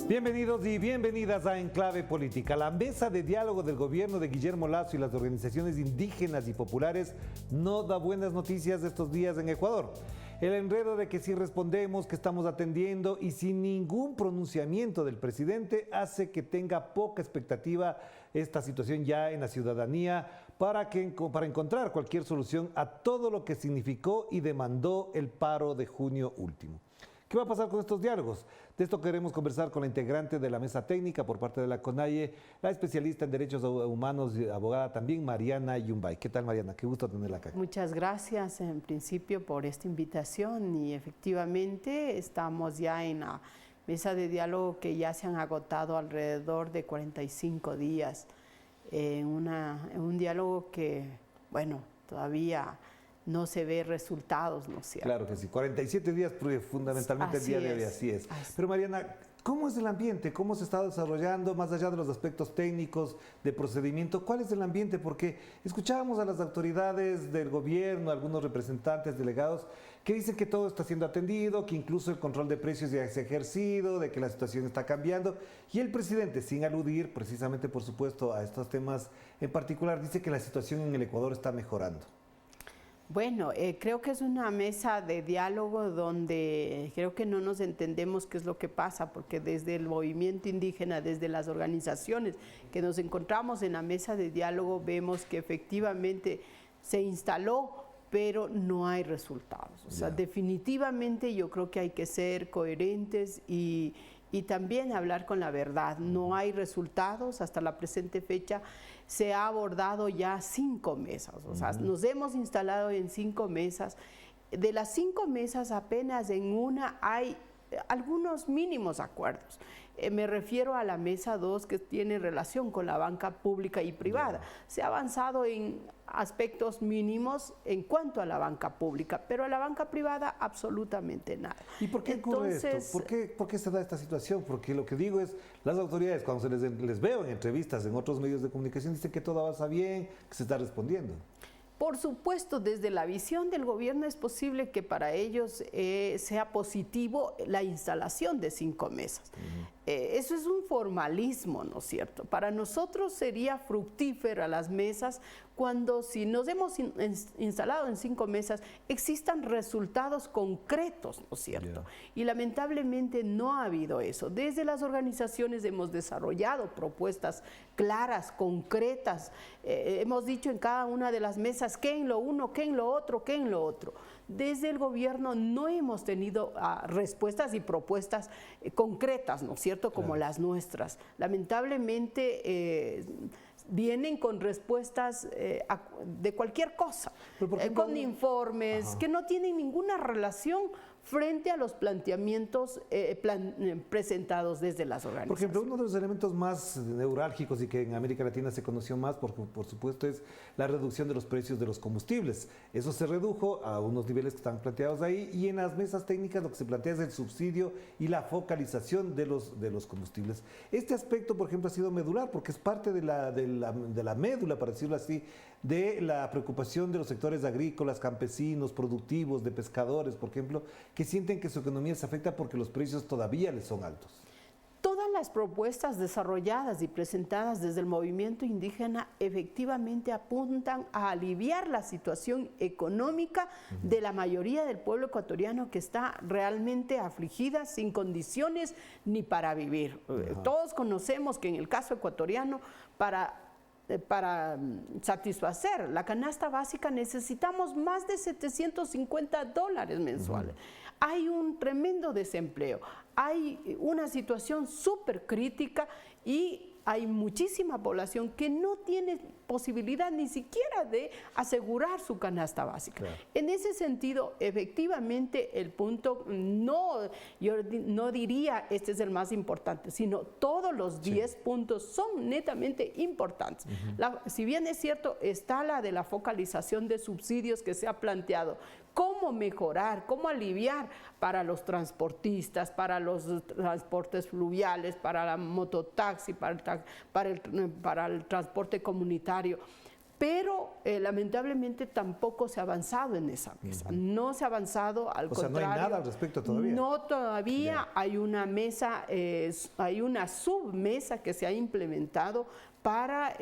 Bienvenidos y bienvenidas a Enclave Política. La mesa de diálogo del gobierno de Guillermo Lasso y las organizaciones indígenas y populares no da buenas noticias estos días en Ecuador. El enredo de que si respondemos, que estamos atendiendo y sin ningún pronunciamiento del presidente hace que tenga poca expectativa esta situación ya en la ciudadanía para encontrar cualquier solución a todo lo que significó y demandó el paro de junio último. ¿Qué va a pasar con estos diálogos? De esto queremos conversar con la integrante de la mesa técnica por parte de la CONAIE, la especialista en derechos humanos y abogada también, Mariana Yumbay. ¿Qué tal, Mariana? Qué gusto tenerla acá. Muchas gracias en principio por esta invitación y efectivamente estamos ya en la mesa de diálogo que ya se han agotado alrededor de 45 días. Un diálogo que, bueno, todavía no se ve resultados, ¿no es cierto? Claro que sí, 47 días fundamentalmente el día de hoy, así es. Pero Mariana, ¿cómo es el ambiente? ¿Cómo se está desarrollando más allá de los aspectos técnicos de procedimiento? ¿Cuál es el ambiente? Porque escuchábamos a las autoridades del gobierno, algunos representantes, delegados, que dicen que todo está siendo atendido, que incluso el control de precios ya se ha ejercido, de que la situación está cambiando. Y el presidente, sin aludir precisamente, por supuesto, a estos temas en particular, dice que la situación en el Ecuador está mejorando. Bueno, creo que es una mesa de diálogo donde creo que no nos entendemos qué es lo que pasa, porque desde el movimiento indígena, desde las organizaciones que nos encontramos en la mesa de diálogo, vemos que efectivamente se instaló, pero no hay resultados. O sea, definitivamente yo creo que hay que ser coherentes y también hablar con la verdad. No hay resultados, hasta la presente fecha se ha abordado ya 5 mesas, o sea, nos hemos instalado en 5 mesas. De las 5 mesas apenas en una hay algunos mínimos acuerdos. Me refiero a la mesa 2 que tiene relación con la banca pública y privada. Se ha avanzado en aspectos mínimos en cuanto a la banca pública, pero a la banca privada absolutamente nada. ¿Y por qué ocurre esto? ¿Por qué se da esta situación? Porque lo que digo es, las autoridades cuando les veo en entrevistas en otros medios de comunicación dicen que todo avanza bien, que se está respondiendo. Por supuesto, desde la visión del gobierno es posible que para ellos sea positivo la instalación de 5 mesas. Eso es un formalismo, ¿no es cierto? Para nosotros sería fructífera las mesas cuando, si nos hemos instalado en 5 mesas, existan resultados concretos, ¿no es cierto? Y lamentablemente no ha habido eso. Desde las organizaciones hemos desarrollado propuestas claras, concretas. Hemos dicho en cada una de las mesas qué en lo uno, qué en lo otro, qué en lo otro. Desde el gobierno no hemos tenido respuestas y propuestas concretas, ¿no es cierto?, como las nuestras. Lamentablemente vienen con respuestas de cualquier cosa, con informes que no tienen ninguna relación frente a los planteamientos presentados desde las organizaciones. Por ejemplo, uno de los elementos más neurálgicos y que en América Latina se conoció más, por supuesto, es la reducción de los precios de los combustibles. Eso se redujo a unos niveles que están planteados ahí, y en las mesas técnicas lo que se plantea es el subsidio y la focalización de los combustibles. Este aspecto, por ejemplo, ha sido medular porque es parte de la médula, para decirlo así, de la preocupación de los sectores agrícolas, campesinos, productivos, de pescadores, por ejemplo, que sienten que su economía se afecta porque los precios todavía les son altos. Todas las propuestas desarrolladas y presentadas desde el movimiento indígena efectivamente apuntan a aliviar la situación económica de la mayoría del pueblo ecuatoriano que está realmente afligida, sin condiciones ni para vivir. Todos conocemos que en el caso ecuatoriano, para satisfacer la canasta básica necesitamos más de $750 mensuales. Hay un tremendo desempleo, hay una situación súper crítica y hay muchísima población que no tiene posibilidad ni siquiera de asegurar su canasta básica. Claro. En ese sentido, efectivamente, el punto, yo no diría este es el más importante, sino todos los 10 puntos son netamente importantes. Si bien es cierto, está la de la focalización de subsidios que se ha planteado. ¿Cómo cómo mejorar, cómo aliviar para los transportistas, para los transportes fluviales, para la mototaxi, para el transporte comunitario. Pero lamentablemente tampoco se ha avanzado en esa mesa. No se ha avanzado, al contrario. O sea, no hay nada al respecto todavía. No todavía. Hay una mesa, hay una submesa que se ha implementado para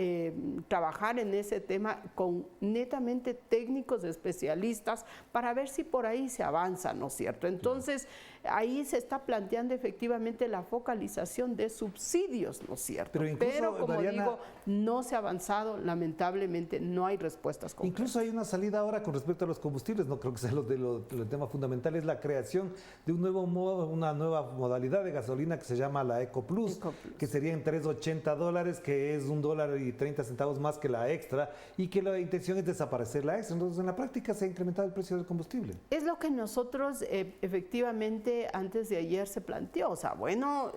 trabajar en ese tema con netamente técnicos especialistas para ver si por ahí se avanza, ¿no es cierto? Entonces, ahí se está planteando efectivamente la focalización de subsidios, ¿no es cierto? Pero como Mariana, digo, no se ha avanzado, lamentablemente no hay respuestas concretas. Incluso hay una salida ahora con respecto a los combustibles, no creo que sea el tema fundamental, es la creación de una nueva modalidad de gasolina que se llama la Eco Plus, que sería en $3.80, que es $1.30 más que la extra, y que la intención es desaparecer la extra. Entonces, en la práctica se ha incrementado el precio del combustible. Es lo que nosotros efectivamente antes de ayer se planteó. O sea, bueno,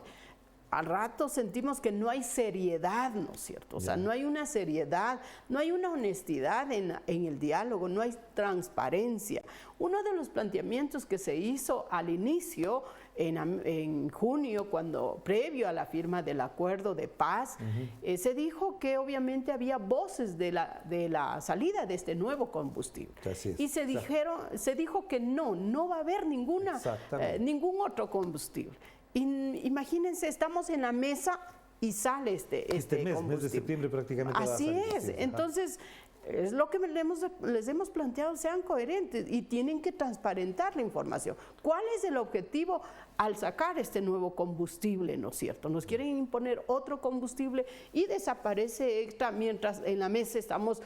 al rato sentimos que no hay seriedad, ¿no es cierto? O sea, no hay una seriedad, no hay una honestidad en el diálogo, no hay transparencia. Uno de los planteamientos que se hizo al inicio, en junio, previo a la firma del acuerdo de paz, se dijo que obviamente había voces de la salida de este nuevo combustible. Y se dijo que no va a haber ningún otro combustible. Imagínense, estamos en la mesa y sale este mes de septiembre prácticamente. Así es. Entonces, es lo que les hemos planteado, sean coherentes y tienen que transparentar la información. ¿Cuál es el objetivo al sacar este nuevo combustible, no es cierto? Nos quieren imponer otro combustible y desaparece extra mientras en la mesa estamos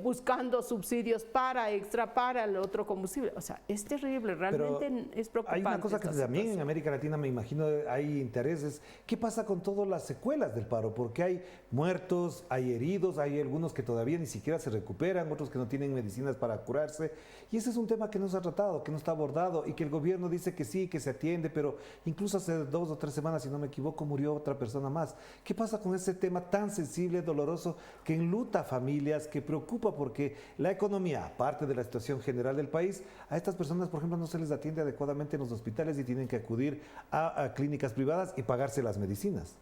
buscando subsidios para el otro combustible. O sea, es terrible, realmente es preocupante. Hay una cosa que también en América Latina, me imagino, hay intereses. ¿Qué pasa con todas las secuelas del paro? Porque hay muertos, hay heridos, hay algunos que todavía ni siquiera se recuperan, otros que no tienen medicinas para curarse. Y ese es un tema que no se ha tratado, que no está abordado y que el gobierno dice que sí, que se atiende, pero incluso hace 2 o 3 semanas, si no me equivoco, murió otra persona más. ¿Qué pasa con ese tema tan sensible, doloroso, que enluta a familias, que preocupa porque la economía, aparte de la situación general del país, a estas personas, por ejemplo, no se les atiende adecuadamente en los hospitales y tienen que acudir a clínicas privadas y pagarse las medicinas?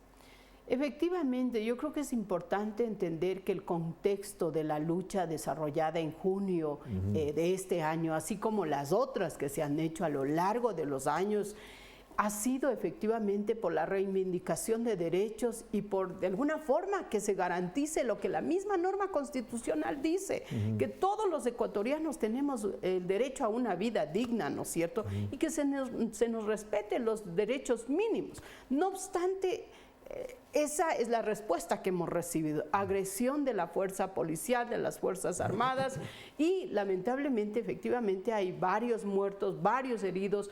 Efectivamente, yo creo que es importante entender que el contexto de la lucha desarrollada en junio de este año, así como las otras que se han hecho a lo largo de los años, ha sido efectivamente por la reivindicación de derechos y por, de alguna forma, que se garantice lo que la misma norma constitucional dice, que todos los ecuatorianos tenemos el derecho a una vida digna, ¿no es cierto? Y que se nos respeten los derechos mínimos. No obstante, esa es la respuesta que hemos recibido: agresión de la fuerza policial, de las Fuerzas Armadas, y lamentablemente, efectivamente, hay varios muertos, varios heridos,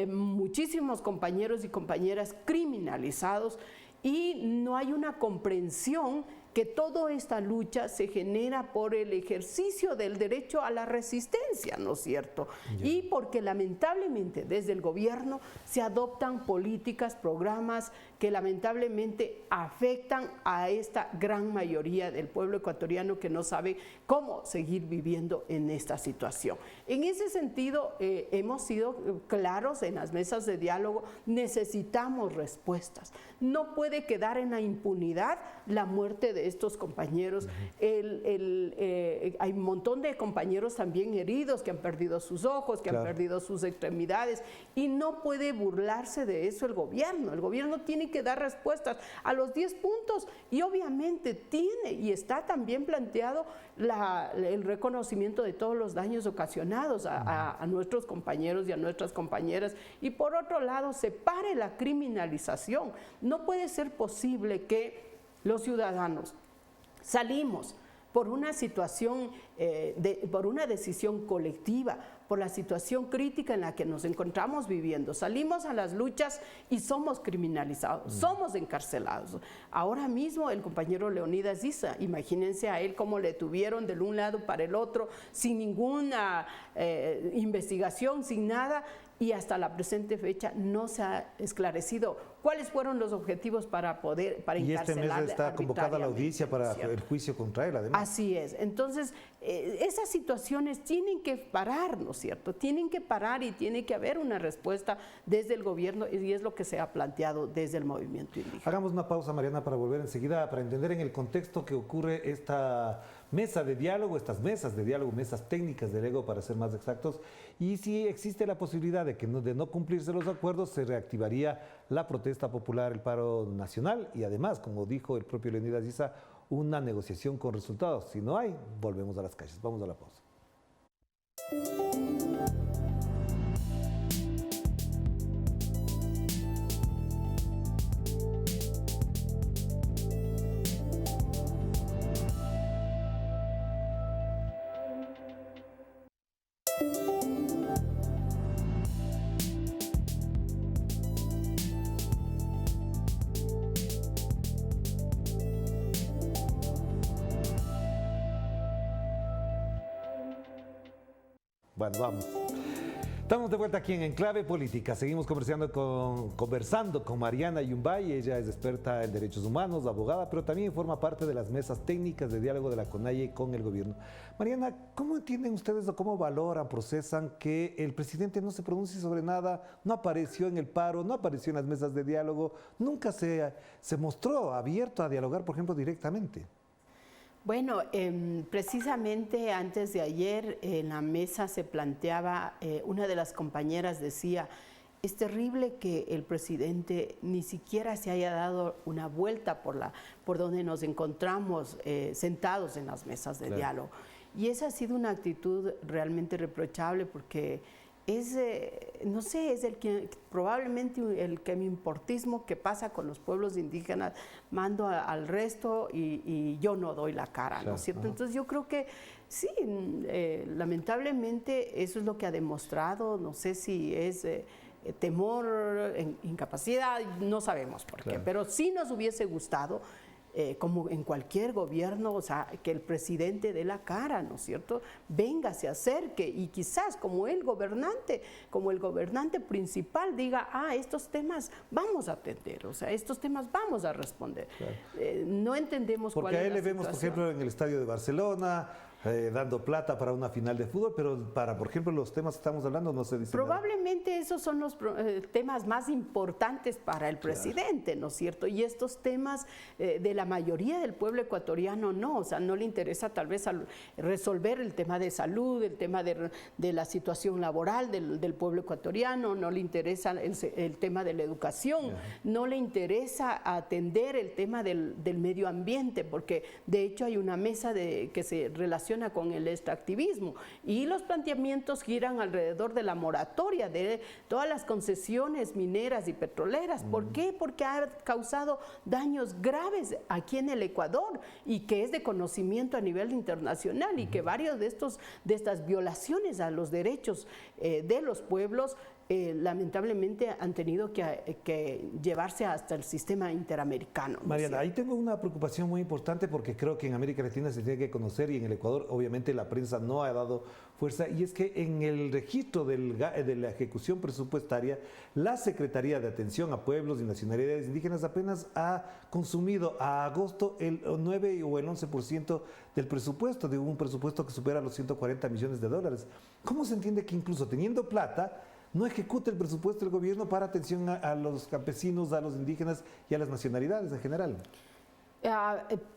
muchísimos compañeros y compañeras criminalizados, y no hay una comprensión que toda esta lucha se genera por el ejercicio del derecho a la resistencia, ¿no es cierto? Y porque lamentablemente desde el gobierno se adoptan políticas, programas que lamentablemente afectan a esta gran mayoría del pueblo ecuatoriano que no sabe cómo seguir viviendo en esta situación. En ese sentido, hemos sido claros en las mesas de diálogo: necesitamos respuestas. No puede quedar en la impunidad la muerte de estos compañeros. Hay un montón de compañeros también heridos que han perdido sus ojos, que han perdido sus extremidades, y no puede burlarse de eso el gobierno. El gobierno tiene que dar respuestas a los 10 puntos y obviamente tiene y está también planteado el reconocimiento de todos los daños ocasionados a nuestros compañeros y a nuestras compañeras, y por otro lado se pare la criminalización. No puede ser posible que los ciudadanos salimos por una situación, por una decisión colectiva, por la situación crítica en la que nos encontramos viviendo. Salimos a las luchas y somos criminalizados, somos encarcelados. Ahora mismo el compañero Leonidas Issa, imagínense a él cómo le tuvieron de un lado para el otro, sin ninguna investigación, sin nada, y hasta la presente fecha no se ha esclarecido cuáles fueron los objetivos para encarcelarle. Y este mes está convocada la audiencia para el juicio contra él, además. Así es. Entonces, esas situaciones tienen que parar, ¿no es cierto? Tienen que parar y tiene que haber una respuesta desde el gobierno, y es lo que se ha planteado desde el movimiento indígena. Hagamos una pausa, Mariana, para volver enseguida, para entender en el contexto que ocurre esta mesa de diálogo, estas mesas de diálogo, mesas técnicas del EGO para ser más exactos, y si existe la posibilidad de que de no cumplirse los acuerdos, se reactivaría la protesta popular, el paro nacional y además, como dijo el propio Leonidas Issa, una negociación con resultados. Si no hay, volvemos a las calles. Vamos a la pausa. Bueno, vamos. Estamos de vuelta aquí en Enclave Política. Seguimos conversando con Mariana Yumbay. Ella es experta en derechos humanos, abogada, pero también forma parte de las mesas técnicas de diálogo de la CONAIE con el gobierno. Mariana, ¿cómo entienden ustedes o cómo valoran, procesan que el presidente no se pronuncie sobre nada, no apareció en el paro, no apareció en las mesas de diálogo, nunca se mostró abierto a dialogar, por ejemplo, directamente? Bueno, precisamente antes de ayer en la mesa se planteaba, una de las compañeras decía, es terrible que el presidente ni siquiera se haya dado una vuelta por donde nos encontramos sentados en las mesas de diálogo. Y esa ha sido una actitud realmente reprochable porque es, no sé, es probablemente el quemiportismo que pasa con los pueblos indígenas, mando al resto y yo no doy la cara, ¿no es cierto? Entonces yo creo que sí, lamentablemente eso es lo que ha demostrado, no sé si es temor, incapacidad, no sabemos por qué, pero sí nos hubiese gustado, como en cualquier gobierno, o sea, que el presidente dé la cara, ¿no es cierto? Venga, se acerque y quizás como el gobernante principal diga, estos temas vamos a atender, o sea, estos temas vamos a responder. No entendemos cuál es la situación. Porque a él le vemos, por ejemplo, en el estadio de Barcelona, dando plata para una final de fútbol, pero para, por ejemplo, los temas que estamos hablando no se dice Probablemente nada. Esos son los temas más importantes para el presidente, ¿no es cierto? Y estos temas de la mayoría del pueblo ecuatoriano no, o sea, no le interesa tal vez resolver el tema de salud, el tema de la situación laboral del pueblo ecuatoriano, no le interesa el tema de la educación, no le interesa atender el tema del medio ambiente, porque de hecho hay una mesa que se relaciona con el extractivismo y los planteamientos giran alrededor de la moratoria de todas las concesiones mineras y petroleras. ¿Por qué? Porque ha causado daños graves aquí en el Ecuador y que es de conocimiento a nivel internacional y que varios de estas violaciones a los derechos de los pueblos lamentablemente han tenido que llevarse hasta el sistema interamericano. Mariana, ahí tengo una preocupación muy importante porque creo que en América Latina se tiene que conocer y en el Ecuador obviamente la prensa no ha dado fuerza, y es que en el registro de la ejecución presupuestaria, la Secretaría de Atención a Pueblos y Nacionalidades Indígenas apenas ha consumido a agosto el 9 o el 11% del presupuesto, de un presupuesto que supera los 140 millones de dólares. ¿Cómo se entiende que incluso teniendo plata, no ejecute el presupuesto del gobierno para atención a los campesinos, a los indígenas y a las nacionalidades en general?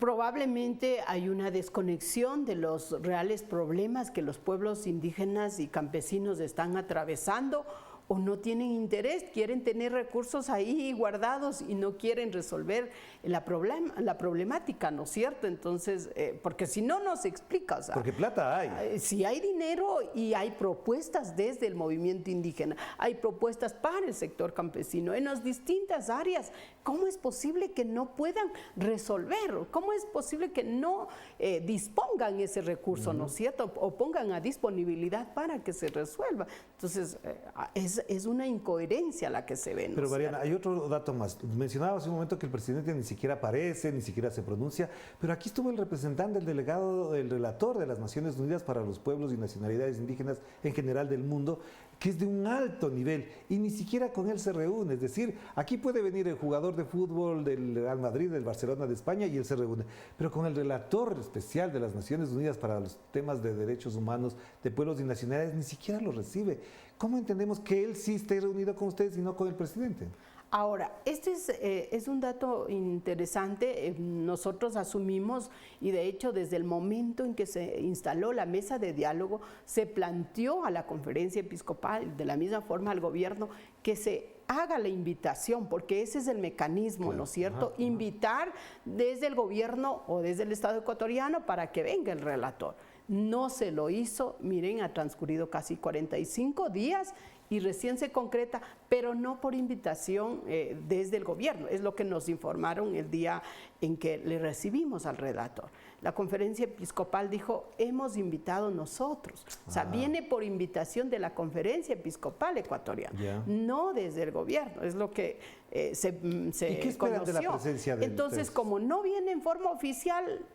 Probablemente hay una desconexión de los reales problemas que los pueblos indígenas y campesinos están atravesando, o no tienen interés, quieren tener recursos ahí guardados y no quieren resolver la problemática, ¿no es cierto? Entonces, porque si no, no se explica. O sea, porque plata hay. Si hay dinero y hay propuestas desde el movimiento indígena, hay propuestas para el sector campesino en las distintas áreas, ¿cómo es posible que no puedan resolver? ¿Cómo es posible que no dispongan ese recurso, ¿no es cierto? O pongan a disponibilidad para que se resuelva. Entonces, es una incoherencia la que se ve. ¿no? Pero Mariana, hay otro dato más. Mencionaba hace un momento que el presidente ni siquiera aparece, ni siquiera se pronuncia, pero aquí estuvo el representante, el delegado, el relator de las Naciones Unidas para los Pueblos y Nacionalidades Indígenas en general del mundo, que es de un alto nivel y ni siquiera con él se reúne. Es decir, aquí puede venir el jugador de fútbol del Real Madrid, del Barcelona de España y él se reúne, pero con el relator especial de las Naciones Unidas para los temas de derechos humanos de pueblos y nacionalidades ni siquiera lo recibe. ¿Cómo entendemos que él sí esté reunido con ustedes y no con el presidente? Ahora, este es un dato interesante. Nosotros asumimos, y de hecho desde el momento en que se instaló la mesa de diálogo, se planteó a la conferencia episcopal, de la misma forma al gobierno, que se haga la invitación, porque ese es el mecanismo, claro, ¿no es cierto? Invitar desde el gobierno o desde el Estado ecuatoriano para que venga el relator. No se lo hizo, miren, ha transcurrido casi 45 días y recién se concreta, pero no por invitación desde el gobierno. Es lo que nos informaron el día en que le recibimos al relator. La conferencia episcopal dijo, hemos invitado nosotros. O sea, viene por invitación de la conferencia episcopal ecuatoriana, no desde el gobierno. Es lo que se ¿Y qué esperan de la presencia de Entonces, como no viene en forma oficial,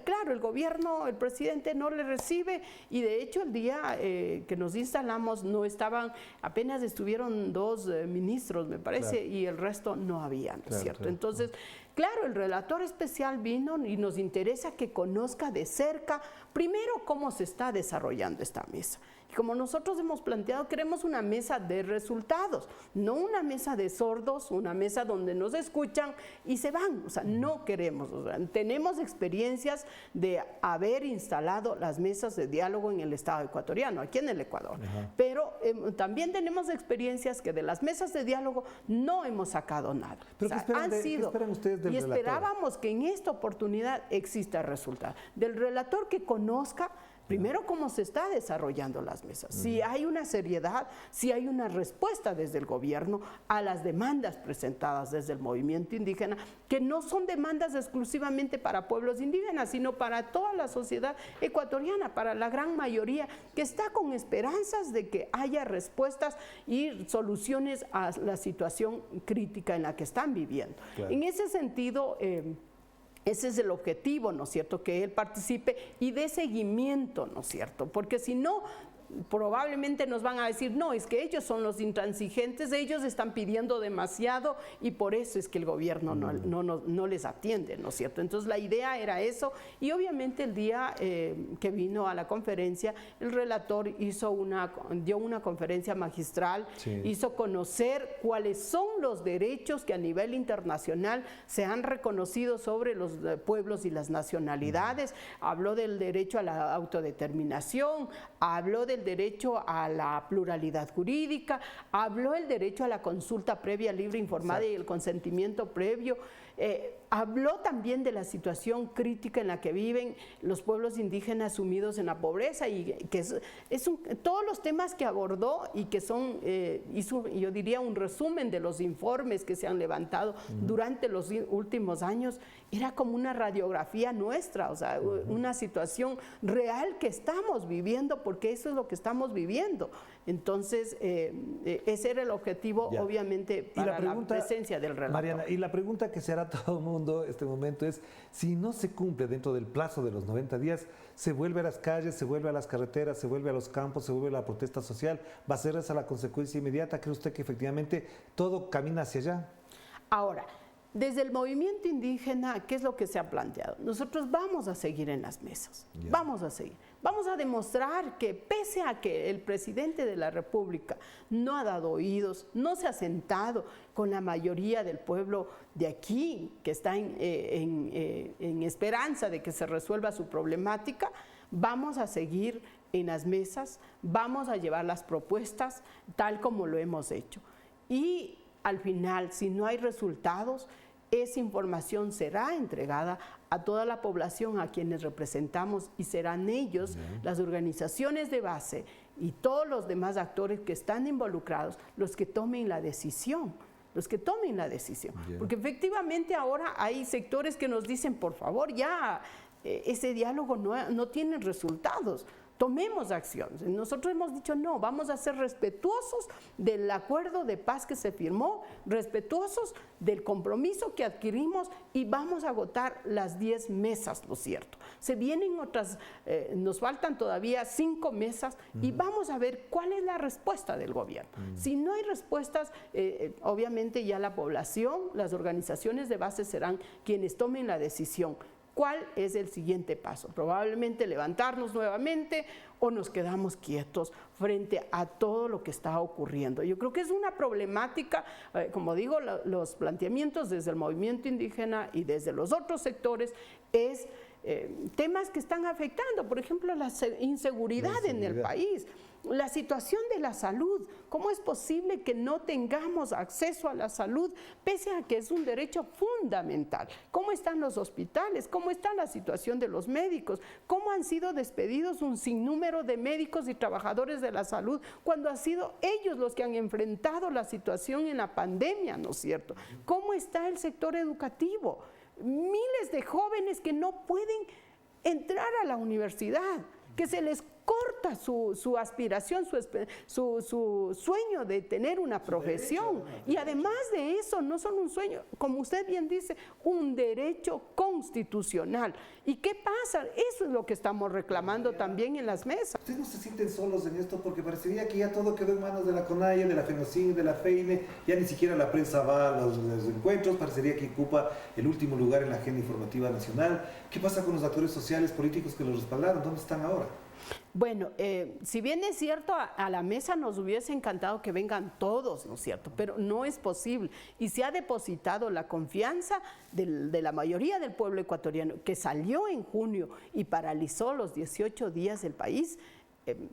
claro, el gobierno, el presidente no le recibe, y de hecho el día que nos instalamos no estaban, apenas estuvieron 2 ministros, me parece, claro, y el resto no había, ¿no es cierto? Claro. Entonces, claro, el relator especial vino y nos interesa que conozca de cerca, primero, cómo se está desarrollando esta mesa. Y como nosotros hemos planteado, queremos una mesa de resultados, no una mesa de sordos, una mesa donde nos escuchan y se van. O sea, no queremos. O sea, tenemos experiencias de haber instalado las mesas de diálogo en el Estado ecuatoriano, aquí en el Ecuador. Pero también tenemos experiencias que de las mesas de diálogo no hemos sacado nada. ¿Pero o sea, ¿qué esperan ustedes del relator? Y esperábamos que en esta oportunidad exista resultado. Del relator que conozca primero cómo se está desarrollando las mesas, si hay una seriedad, si hay una respuesta desde el gobierno a las demandas presentadas desde el movimiento indígena, que no son demandas exclusivamente para pueblos indígenas, sino para toda la sociedad ecuatoriana, para la gran mayoría, que está con esperanzas de que haya respuestas y soluciones a la situación crítica en la que están viviendo. Claro. En ese sentido, ese es el objetivo, ¿no es cierto?, que él participe y dé seguimiento, ¿no es cierto?, porque si no, probablemente nos van a decir, no, es que ellos son los intransigentes, ellos están pidiendo demasiado y por eso es que el gobierno no les atiende, ¿no es cierto? Entonces la idea era eso, y obviamente el día que vino a la conferencia, el relator dio una conferencia magistral, hizo conocer cuáles son los derechos que a nivel internacional se han reconocido sobre los pueblos y las nacionalidades, habló del derecho a la autodeterminación, habló del derecho a la pluralidad jurídica, habló el derecho a la consulta previa, libre, informada y el consentimiento previo. Habló también de la situación crítica en la que viven los pueblos indígenas sumidos en la pobreza, y que todos los temas que abordó y que son, hizo, yo diría, un resumen de los informes que se han levantado durante los últimos años. Era como una radiografía nuestra, o sea, una situación real que estamos viviendo, porque eso es lo que estamos viviendo. Entonces, ese era el objetivo, obviamente, para la presencia del relator. Mariana, y la pregunta que se hará todo el mundo este momento es, si no se cumple dentro del plazo de los 90 días, se vuelve a las calles, se vuelve a las carreteras, se vuelve a los campos, se vuelve a la protesta social, ¿va a ser esa la consecuencia inmediata? ¿Cree usted que efectivamente todo camina hacia allá? Ahora, desde el movimiento indígena, ¿qué es lo que se ha planteado? Nosotros vamos a seguir en las mesas, vamos a seguir. Vamos a demostrar que pese a que el presidente de la República no ha dado oídos, no se ha sentado con la mayoría del pueblo de aquí, que está en esperanza de que se resuelva su problemática, vamos a seguir en las mesas, vamos a llevar las propuestas tal como lo hemos hecho. Y al final, si no hay resultados, esa información será entregada a toda la población a quienes representamos, y serán ellos, las organizaciones de base y todos los demás actores que están involucrados, los que tomen la decisión. Porque efectivamente ahora hay sectores que nos dicen, por favor, ya ese diálogo no tiene resultados. tomemos acciones. Nosotros hemos dicho no, vamos a ser respetuosos del acuerdo de paz que se firmó, respetuosos del compromiso que adquirimos y vamos a agotar las 10 mesas, ¿no es cierto? Se vienen otras, nos faltan todavía 5 mesas y vamos a ver cuál es la respuesta del gobierno. Si no hay respuestas, obviamente ya la población, las organizaciones de base serán quienes tomen la decisión. ¿Cuál es el siguiente paso? Probablemente levantarnos nuevamente o nos quedamos quietos frente a todo lo que está ocurriendo. Yo creo que es una problemática, como digo, los planteamientos desde el movimiento indígena y desde los otros sectores es temas que están afectando, por ejemplo, la inseguridad en el país. La situación de la salud, ¿cómo es posible que no tengamos acceso a la salud pese a que es un derecho fundamental? ¿Cómo están los hospitales? ¿Cómo está la situación de los médicos? ¿Cómo han sido despedidos un sinnúmero de médicos y trabajadores de la salud cuando han sido ellos los que han enfrentado la situación en la pandemia, ¿no es cierto? ¿Cómo está el sector educativo? Miles de jóvenes que no pueden entrar a la universidad, que se les corta su aspiración, su sueño de tener una profesión. Y además de eso, no solo un sueño, como usted bien dice, un derecho constitucional. ¿Y qué pasa? Eso es lo que estamos reclamando también en las mesas. ¿Ustedes no se sienten solos en esto? Porque parecería que ya todo quedó en manos de la CONAIE, de la FENOCIN, de la FEINE, ya ni siquiera la prensa va a los encuentros, parecería que ocupa el último lugar en la agenda informativa nacional. ¿Qué pasa con los actores sociales, políticos que los respaldaron? ¿Dónde están ahora? Bueno, si bien es cierto, a la mesa nos hubiese encantado que vengan todos, ¿no es cierto? Pero no es posible. Y se ha depositado la confianza de la mayoría del pueblo ecuatoriano, que salió en junio y paralizó los 18 días del país.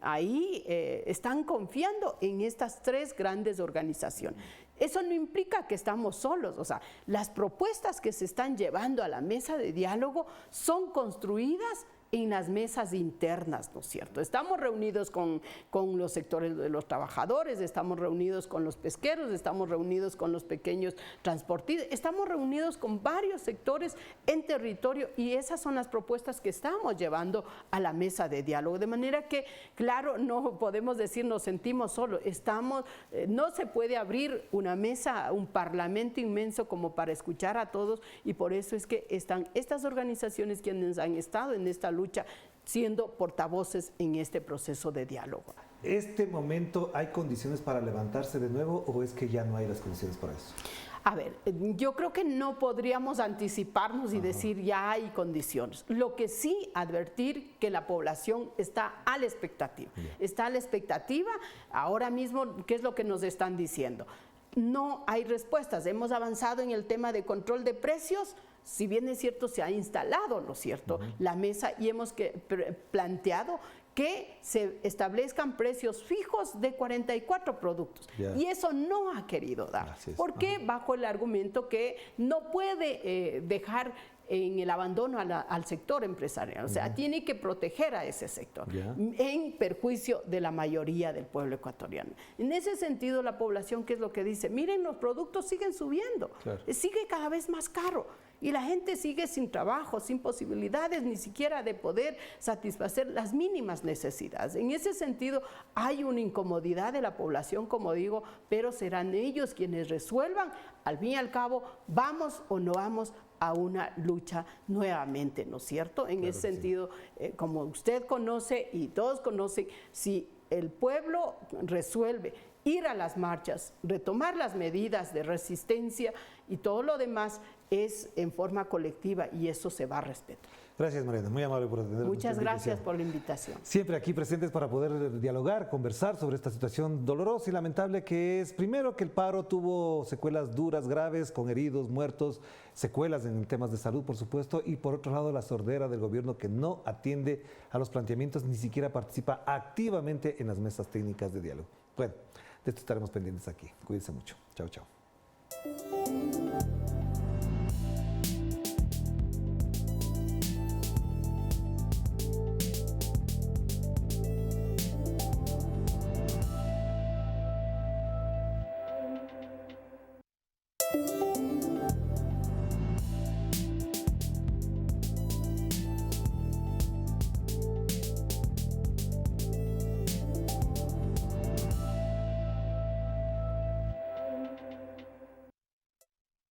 Ahí están confiando en estas 3 grandes organizaciones. Eso no implica que estamos solos, o sea, las propuestas que se están llevando a la mesa de diálogo son construidas en las mesas internas, ¿no es cierto? Estamos reunidos con los sectores de los trabajadores, estamos reunidos con los pesqueros, estamos reunidos con los pequeños transportistas, estamos reunidos con varios sectores en territorio y esas son las propuestas que estamos llevando a la mesa de diálogo. De manera que, claro, no podemos decir nos sentimos solos, no se puede abrir una mesa, un parlamento inmenso como para escuchar a todos y por eso es que están estas organizaciones quienes han estado en esta lucha siendo portavoces en este proceso de diálogo. ¿Este momento hay condiciones para levantarse de nuevo o es que ya no hay las condiciones para eso? A ver, yo creo que no podríamos anticiparnos y decir ya hay condiciones. Lo que sí advertir que la población está a la expectativa. Está a la expectativa. Ahora mismo, ¿qué es lo que nos están diciendo? No hay respuestas. Hemos avanzado en el tema de control de precios. Si bien es cierto, se ha instalado, ¿no es cierto?, la mesa y hemos planteado que se establezcan precios fijos de 44 productos. Y eso no ha querido dar. ¿Por qué? Bajo el argumento que no puede dejar en el abandono al sector empresarial. O sea, tiene que proteger a ese sector en perjuicio de la mayoría del pueblo ecuatoriano. En ese sentido, la población, ¿qué es lo que dice? Miren, los productos siguen subiendo, sigue cada vez más caro. Y la gente sigue sin trabajo, sin posibilidades ni siquiera de poder satisfacer las mínimas necesidades. En ese sentido, hay una incomodidad de la población, como digo, pero serán ellos quienes resuelvan. Al fin y al cabo, vamos o no vamos a una lucha nuevamente, ¿no es cierto? En ese sentido, como usted conoce y todos conocen, si el pueblo resuelve ir a las marchas, retomar las medidas de resistencia y todo lo demás es en forma colectiva y eso se va a respetar. Gracias, Mariana, muy amable por atender. Muchas gracias por la invitación. Siempre aquí presentes para poder dialogar, conversar sobre esta situación dolorosa y lamentable que es, primero, que el paro tuvo secuelas duras, graves, con heridos, muertos, secuelas en temas de salud, por supuesto, y por otro lado, la sordera del gobierno que no atiende a los planteamientos, ni siquiera participa activamente en las mesas técnicas de diálogo. Bueno, de esto estaremos pendientes aquí. Cuídense mucho. Chao, chao.